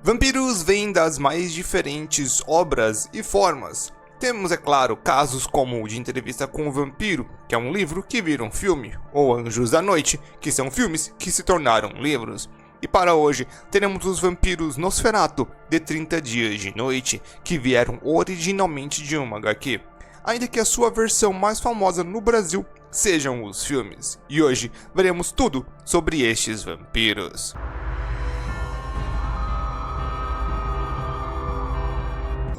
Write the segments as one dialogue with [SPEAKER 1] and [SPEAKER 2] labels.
[SPEAKER 1] Vampiros vêm das mais diferentes obras e formas. Temos, é claro, casos como o de Entrevista com o Vampiro, que é um livro que vira um filme, ou Anjos da Noite, que são filmes que se tornaram livros. E para hoje, teremos os vampiros Nosferatu, de 30 Dias de Noite, que vieram originalmente de uma HQ, ainda que a sua versão mais famosa no Brasil sejam os filmes. E hoje veremos tudo sobre estes vampiros.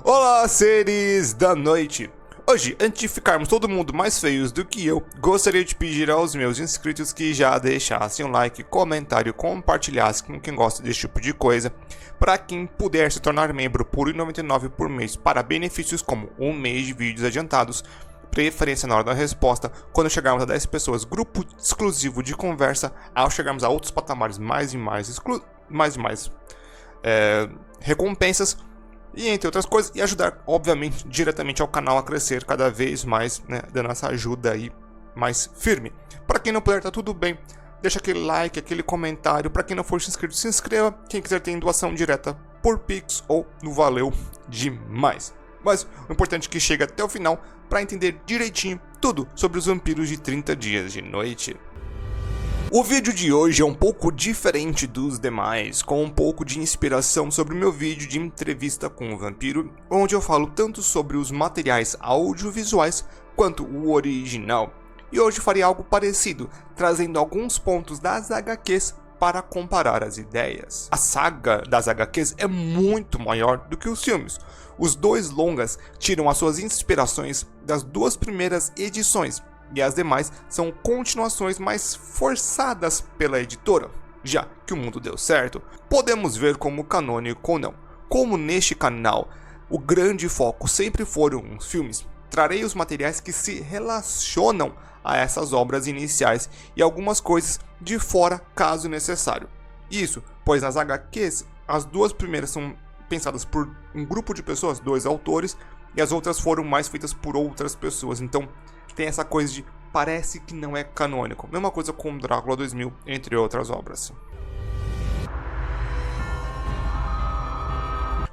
[SPEAKER 1] Olá, seres da noite! Hoje, antes de ficarmos todo mundo mais feios do que eu, gostaria de pedir aos meus inscritos que já deixassem um like, comentário, compartilhassem com quem gosta desse tipo de coisa. Para quem puder se tornar membro por R$ 1,99 por mês para benefícios como um mês de vídeos adiantados, preferência na hora da resposta, quando chegarmos a 10 pessoas, grupo exclusivo de conversa, ao chegarmos a outros patamares mais recompensas, e entre outras coisas, e ajudar, obviamente, diretamente ao canal a crescer cada vez mais, né, dando essa ajuda aí mais firme. Para quem não puder, tá tudo bem, deixa aquele like, aquele comentário. Para quem não for inscrito, se inscreva. Quem quiser ter doação direta por Pix ou no Valeu demais. Mas o importante é que chegue até o final para entender direitinho tudo sobre os vampiros de 30 Dias de Noite. O vídeo de hoje é um pouco diferente dos demais, com um pouco de inspiração sobre o meu vídeo de Entrevista com o Vampiro, onde eu falo tanto sobre os materiais audiovisuais quanto o original. E hoje farei algo parecido, trazendo alguns pontos das HQs para comparar as ideias. A saga das HQs é muito maior do que os filmes. Os dois longas tiram as suas inspirações das duas primeiras edições, e as demais são continuações mais forçadas pela editora, já que o mundo deu certo. Podemos ver como canônico ou não. Como neste canal o grande foco sempre foram os filmes, trarei os materiais que se relacionam a essas obras iniciais e algumas coisas de fora caso necessário. Isso, pois nas HQs as duas primeiras são pensadas por um grupo de pessoas, dois autores, e as outras foram mais feitas por outras pessoas, então tem essa coisa de parece que não é canônico. Mesma coisa com Drácula 2000, entre outras obras.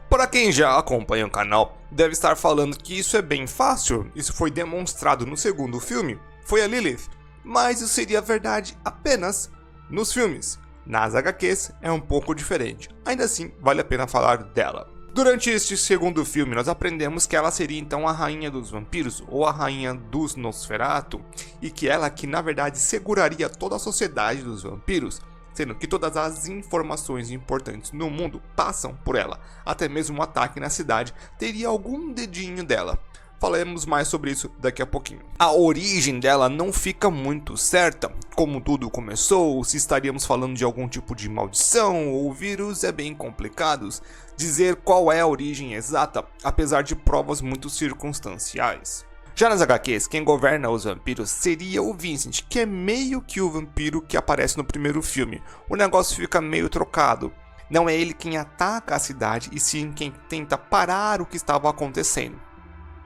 [SPEAKER 1] Para quem já acompanha o canal, deve estar falando que isso é bem fácil. Isso foi demonstrado no segundo filme, foi a Lilith. Mas isso seria verdade apenas nos filmes. Nas HQs é um pouco diferente. Ainda assim, vale a pena falar dela. Durante este segundo filme, nós aprendemos que ela seria então a rainha dos vampiros, ou a rainha dos Nosferatu, e que ela que na verdade seguraria toda a sociedade dos vampiros, sendo que todas as informações importantes no mundo passam por ela, até mesmo um ataque na cidade teria algum dedinho dela. Falaremos mais sobre isso daqui a pouquinho. A origem dela não fica muito certa, como tudo começou, se estaríamos falando de algum tipo de maldição ou vírus é bem complicado dizer qual é a origem exata, apesar de provas muito circunstanciais. Já nas HQs, quem governa os vampiros seria o Vincent, que é meio que o vampiro que aparece no primeiro filme. O negócio fica meio trocado. Não é ele quem ataca a cidade, e sim quem tenta parar o que estava acontecendo.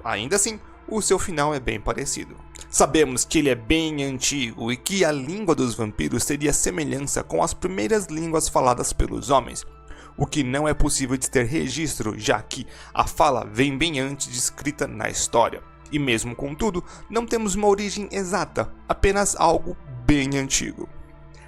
[SPEAKER 1] Ainda assim, o seu final é bem parecido. Sabemos que ele é bem antigo e que a língua dos vampiros teria semelhança com as primeiras línguas faladas pelos homens, o que não é possível de ter registro, já que a fala vem bem antes de escrita na história. E mesmo contudo, não temos uma origem exata, apenas algo bem antigo.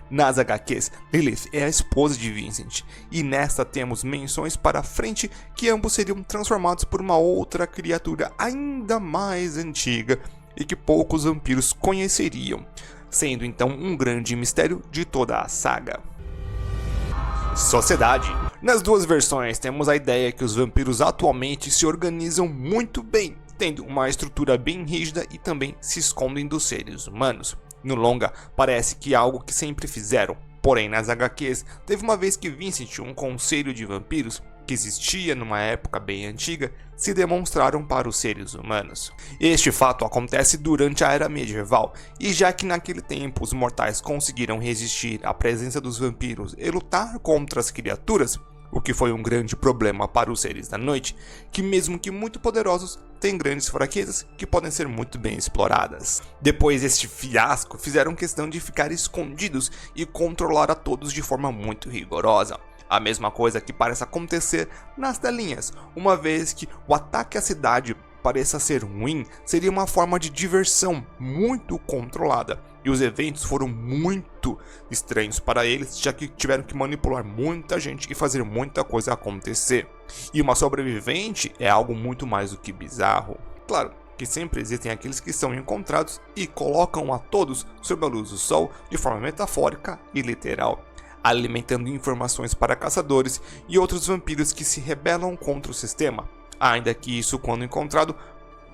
[SPEAKER 1] Nas HQs, Lilith é a esposa de Vincent, e nesta temos menções para frente que ambos seriam transformados por uma outra criatura ainda mais antiga e que poucos vampiros conheceriam, sendo então um grande mistério de toda a saga. Sociedade. Nas duas versões temos a ideia que os vampiros atualmente se organizam muito bem, tendo uma estrutura bem rígida e também se escondem dos seres humanos. No longa, parece que é algo que sempre fizeram, porém nas HQs, teve uma vez que Vincent, um conselho de vampiros, que existia numa época bem antiga, se demonstraram para os seres humanos. Este fato acontece durante a Era Medieval, e já que naquele tempo os mortais conseguiram resistir à presença dos vampiros e lutar contra as criaturas, o que foi um grande problema para os seres da noite, que mesmo que muito poderosos, têm grandes fraquezas que podem ser muito bem exploradas. Depois deste fiasco, fizeram questão de ficar escondidos e controlar a todos de forma muito rigorosa. A mesma coisa que parece acontecer nas telinhas, uma vez que o ataque à cidade pareça ser ruim, seria uma forma de diversão muito controlada. E os eventos foram muito estranhos para eles, já que tiveram que manipular muita gente e fazer muita coisa acontecer. E uma sobrevivente é algo muito mais do que bizarro. Claro que sempre existem aqueles que são encontrados e colocam a todos sob a luz do sol de forma metafórica e literal, alimentando informações para caçadores e outros vampiros que se rebelam contra o sistema, ainda que isso, quando encontrado,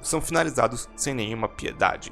[SPEAKER 1] são finalizados sem nenhuma piedade.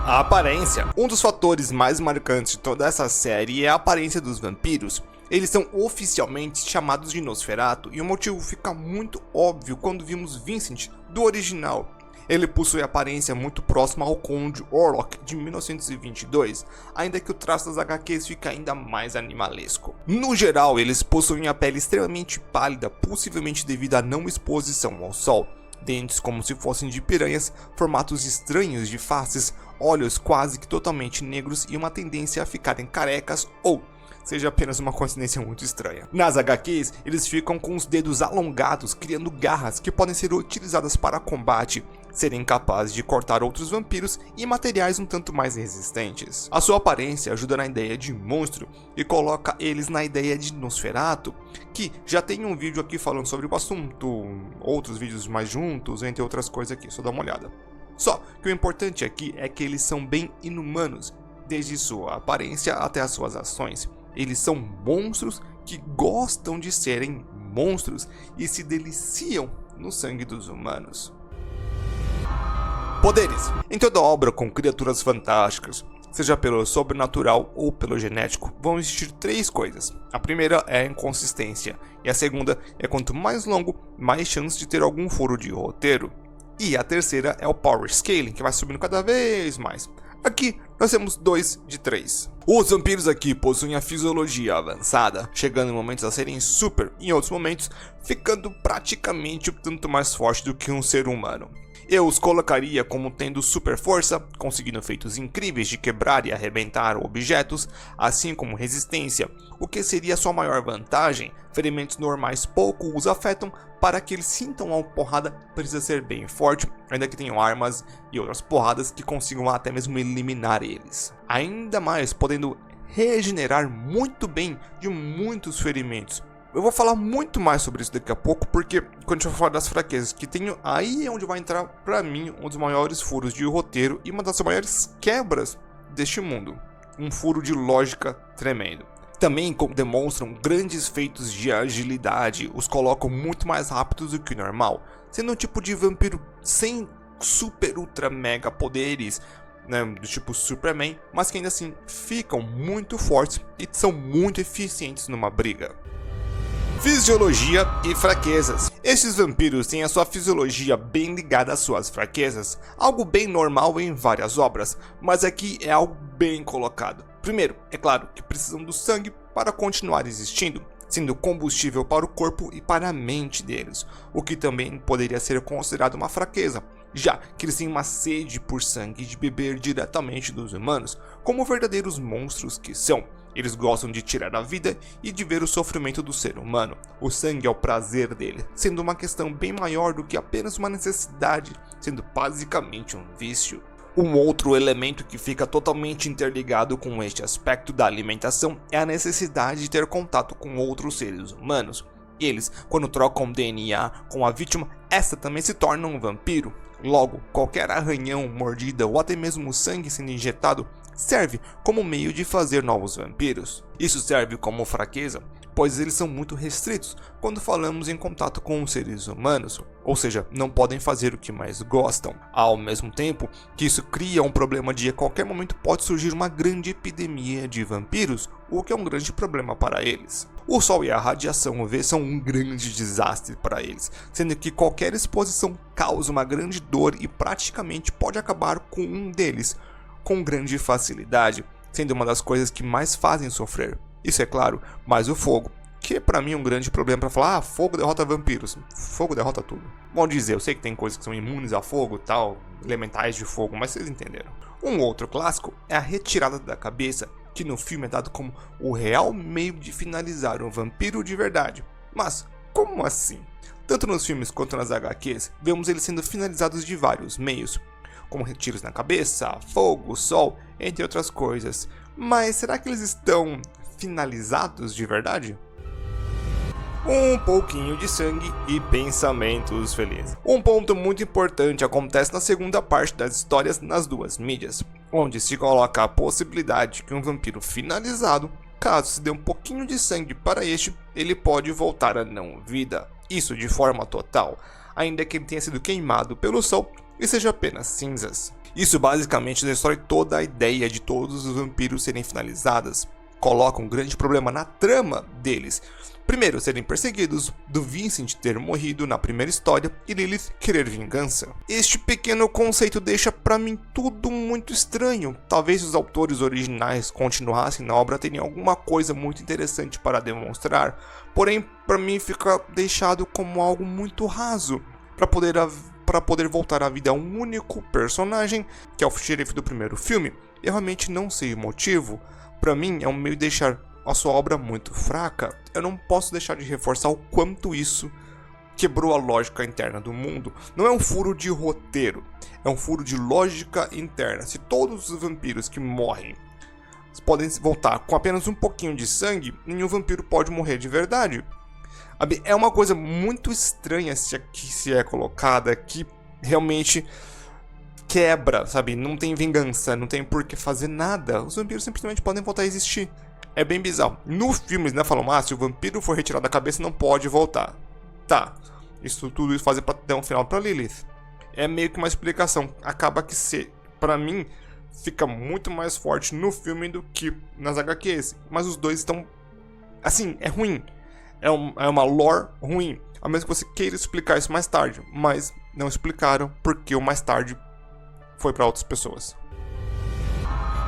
[SPEAKER 1] A aparência. Um dos fatores mais marcantes de toda essa série é a aparência dos vampiros. Eles são oficialmente chamados de Nosferatu, e o motivo fica muito óbvio quando vimos Vincent do original. Ele possui aparência muito próxima ao Conde Orlok de 1922, ainda que o traço das HQs fica ainda mais animalesco. No geral, eles possuem a pele extremamente pálida, possivelmente devido à não exposição ao sol, dentes como se fossem de piranhas, formatos estranhos de faces, olhos quase que totalmente negros e uma tendência a ficarem carecas ou seja apenas uma coincidência muito estranha. Nas HQs, eles ficam com os dedos alongados, criando garras que podem ser utilizadas para combate, serem capazes de cortar outros vampiros e materiais um tanto mais resistentes. A sua aparência ajuda na ideia de monstro e coloca eles na ideia de Nosferatu, que já tem um vídeo aqui falando sobre o assunto, outros vídeos mais juntos, entre outras coisas aqui, só dá uma olhada. Só que o importante aqui é que eles são bem inumanos, desde sua aparência até as suas ações. Eles são monstros que gostam de serem monstros e se deliciam no sangue dos humanos. Poderes. Em toda obra com criaturas fantásticas, seja pelo sobrenatural ou pelo genético, vão existir três coisas. A primeira é a inconsistência, e a segunda é quanto mais longo, mais chance de ter algum furo de roteiro. E a terceira é o Power Scaling, que vai subindo cada vez mais. Aqui nós temos 2 de 3. Os vampiros aqui possuem a fisiologia avançada, chegando em momentos a serem super e em outros momentos ficando praticamente um tanto mais forte do que um ser humano. Eu os colocaria como tendo super força, conseguindo feitos incríveis de quebrar e arrebentar objetos, assim como resistência, o que seria sua maior vantagem. Ferimentos normais pouco os afetam, para que eles sintam uma porrada precisa ser bem forte, ainda que tenham armas e outras porradas que consigam até mesmo eliminar eles. Ainda mais podendo regenerar muito bem de muitos ferimentos. Eu vou falar muito mais sobre isso daqui a pouco, porque quando a gente for falar das fraquezas que tenho, aí é onde vai entrar pra mim um dos maiores furos de roteiro e uma das maiores quebras deste mundo. Um furo de lógica tremendo. Também demonstram grandes feitos de agilidade, os colocam muito mais rápidos do que o normal, sendo um tipo de vampiro sem super ultra mega poderes, né, do tipo Superman, mas que ainda assim ficam muito fortes e são muito eficientes numa briga. Fisiologia e fraquezas. Estes vampiros têm a sua fisiologia bem ligada às suas fraquezas, algo bem normal em várias obras, mas aqui é algo bem colocado. Primeiro, é claro que precisam do sangue para continuar existindo, sendo combustível para o corpo e para a mente deles, o que também poderia ser considerado uma fraqueza, já que eles têm uma sede por sangue de beber diretamente dos humanos, como verdadeiros monstros que são. Eles gostam de tirar a vida e de ver o sofrimento do ser humano. O sangue é o prazer dele, sendo uma questão bem maior do que apenas uma necessidade, sendo basicamente um vício. Um outro elemento que fica totalmente interligado com este aspecto da alimentação é a necessidade de ter contato com outros seres humanos. Eles, quando trocam DNA com a vítima, essa também se torna um vampiro. Logo, qualquer arranhão, mordida ou até mesmo sangue sendo injetado serve como meio de fazer novos vampiros. Isso serve como fraqueza, pois eles são muito restritos quando falamos em contato com os seres humanos, ou seja, não podem fazer o que mais gostam. Ao mesmo tempo que isso cria um problema de a qualquer momento pode surgir uma grande epidemia de vampiros, o que é um grande problema para eles. O sol e a radiação UV são um grande desastre para eles, sendo que qualquer exposição causa uma grande dor e praticamente pode acabar com um deles com grande facilidade, sendo uma das coisas que mais fazem sofrer. Isso é claro, mas o fogo, que é pra mim um grande problema para falar, fogo derrota vampiros, fogo derrota tudo. Bom dizer, eu sei que tem coisas que são imunes a fogo, tal, elementais de fogo, mas vocês entenderam. Um outro clássico é a retirada da cabeça, que no filme é dado como o real meio de finalizar um vampiro de verdade. Mas, como assim? Tanto nos filmes quanto nas HQs, vemos eles sendo finalizados de vários meios, como tiros na cabeça, fogo, sol, entre outras coisas. Mas será que eles estão finalizados de verdade? Um pouquinho de sangue e pensamentos felizes. Um ponto muito importante acontece na segunda parte das histórias nas duas mídias, onde se coloca a possibilidade que um vampiro finalizado, caso se dê um pouquinho de sangue para este, ele pode voltar à não-vida. Isso de forma total, ainda que ele tenha sido queimado pelo sol e seja apenas cinzas. Isso basicamente destrói toda a ideia de todos os vampiros serem finalizados. Coloca um grande problema na trama deles. Primeiro, serem perseguidos, do Vincent ter morrido na primeira história e Lilith querer vingança. Este pequeno conceito deixa pra mim tudo muito estranho. Talvez os autores originais continuassem na obra teriam alguma coisa muito interessante para demonstrar, porém pra mim fica deixado como algo muito raso para poder voltar à vida a um único personagem, que é o xerife do primeiro filme. Eu realmente não sei o motivo. Pra mim é um meio de deixar a sua obra muito fraca. Eu não posso deixar de reforçar o quanto isso quebrou a lógica interna do mundo. Não é um furo de roteiro, é um furo de lógica interna. Se todos os vampiros que morrem podem voltar com apenas um pouquinho de sangue, nenhum vampiro pode morrer de verdade. É uma coisa muito estranha que se é colocada, que realmente quebra, sabe? Não tem vingança, não tem por que fazer nada. Os vampiros simplesmente podem voltar a existir. É bem bizarro. No filme eles falam, se o vampiro for retirado da cabeça não pode voltar. Tá, tudo isso fazer pra dar um final pra Lilith. É meio que uma explicação. Acaba que pra mim, fica muito mais forte no filme do que nas HQs. Mas os dois estão, assim, é ruim. É uma lore ruim. A menos que você queira explicar isso mais tarde. Mas não explicaram porque o mais tarde foi para outras pessoas.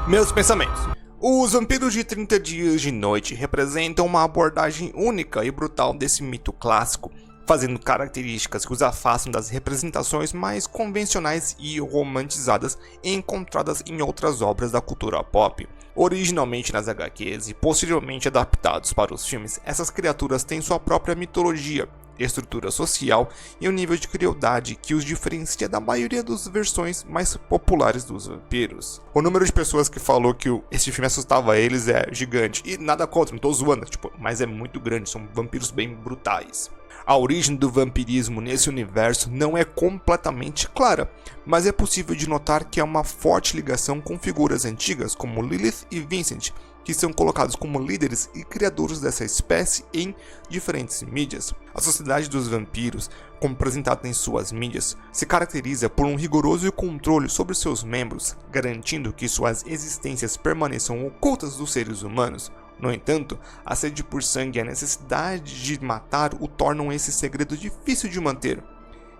[SPEAKER 1] Meus pensamentos. Os vampiros de 30 dias de noite representam uma abordagem única e brutal desse mito clássico, fazendo características que os afastam das representações mais convencionais e romantizadas encontradas em outras obras da cultura pop. Originalmente nas HQs e posteriormente adaptados para os filmes, essas criaturas têm sua própria mitologia, estrutura social e um nível de crueldade que os diferencia da maioria das versões mais populares dos vampiros. O número de pessoas que falou que esse filme assustava eles é gigante, e nada contra, não tô zoando, mas é muito grande, são vampiros bem brutais. A origem do vampirismo nesse universo não é completamente clara, mas é possível de notar que há uma forte ligação com figuras antigas como Lilith e Vincent, que são colocados como líderes e criadores dessa espécie em diferentes mídias. A sociedade dos vampiros, como apresentada em suas mídias, se caracteriza por um rigoroso controle sobre seus membros, garantindo que suas existências permaneçam ocultas dos seres humanos. No entanto, a sede por sangue e a necessidade de matar o tornam esse segredo difícil de manter,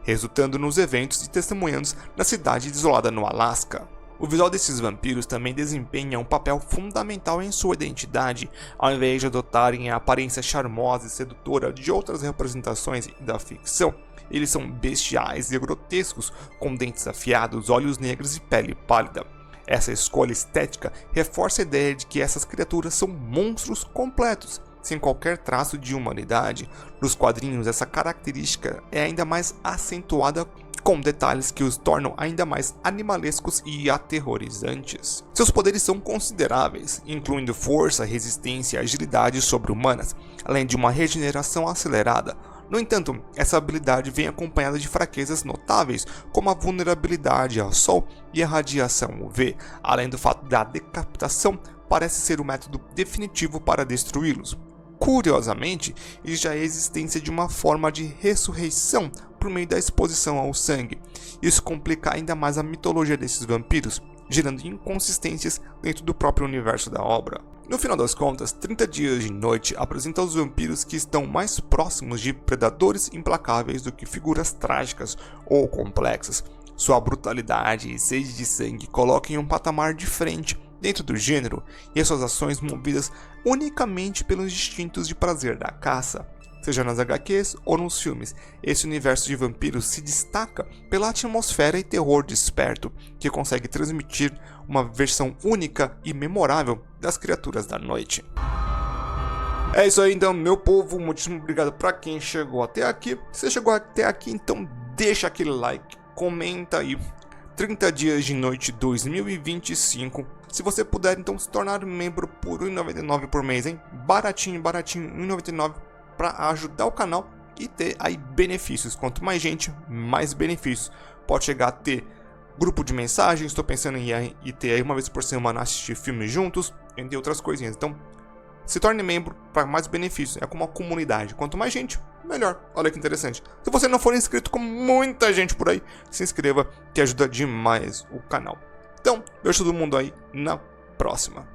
[SPEAKER 1] resultando nos eventos e testemunhos na cidade isolada no Alasca. O visual desses vampiros também desempenha um papel fundamental em sua identidade, ao invés de adotarem a aparência charmosa e sedutora de outras representações da ficção. Eles são bestiais e grotescos, com dentes afiados, olhos negros e pele pálida. Essa escolha estética reforça a ideia de que essas criaturas são monstros completos, sem qualquer traço de humanidade. Nos quadrinhos, essa característica é ainda mais acentuada com detalhes que os tornam ainda mais animalescos e aterrorizantes. Seus poderes são consideráveis, incluindo força, resistência e agilidade sobre-humanas, além de uma regeneração acelerada. No entanto, essa habilidade vem acompanhada de fraquezas notáveis, como a vulnerabilidade ao sol e a radiação UV, além do fato da decapitação parece ser o método definitivo para destruí-los. Curiosamente, existe a existência de uma forma de ressurreição por meio da exposição ao sangue. Isso complica ainda mais a mitologia desses vampiros, gerando inconsistências dentro do próprio universo da obra. No final das contas, 30 Dias de Noite apresenta os vampiros que estão mais próximos de predadores implacáveis do que figuras trágicas ou complexas. Sua brutalidade e sede de sangue colocam em um patamar diferente dentro do gênero, e as suas ações movidas unicamente pelos instintos de prazer da caça. seja nas HQs ou nos filmes. Esse universo de vampiros se destaca pela atmosfera e terror desperto, que consegue transmitir uma versão única e memorável das criaturas da noite. É isso aí então, meu povo, muitíssimo obrigado para quem chegou até aqui. Se você chegou até aqui, então deixa aquele like, comenta aí. 30 dias de noite 2025. Se você puder, então se tornar membro por R$ 1,99 por mês, hein? Baratinho, baratinho, R$ 1,99 para ajudar o canal e ter aí benefícios. Quanto mais gente, mais benefícios. Pode chegar a ter grupo de mensagens, estou pensando em ter aí uma vez por semana assistir filmes juntos, entre outras coisinhas. Então, se torne membro para mais benefícios. É como uma comunidade. Quanto mais gente, melhor. Olha que interessante. Se você não for inscrito, como muita gente por aí, se inscreva, que ajuda demais o canal. Então, vejo todo mundo aí na próxima.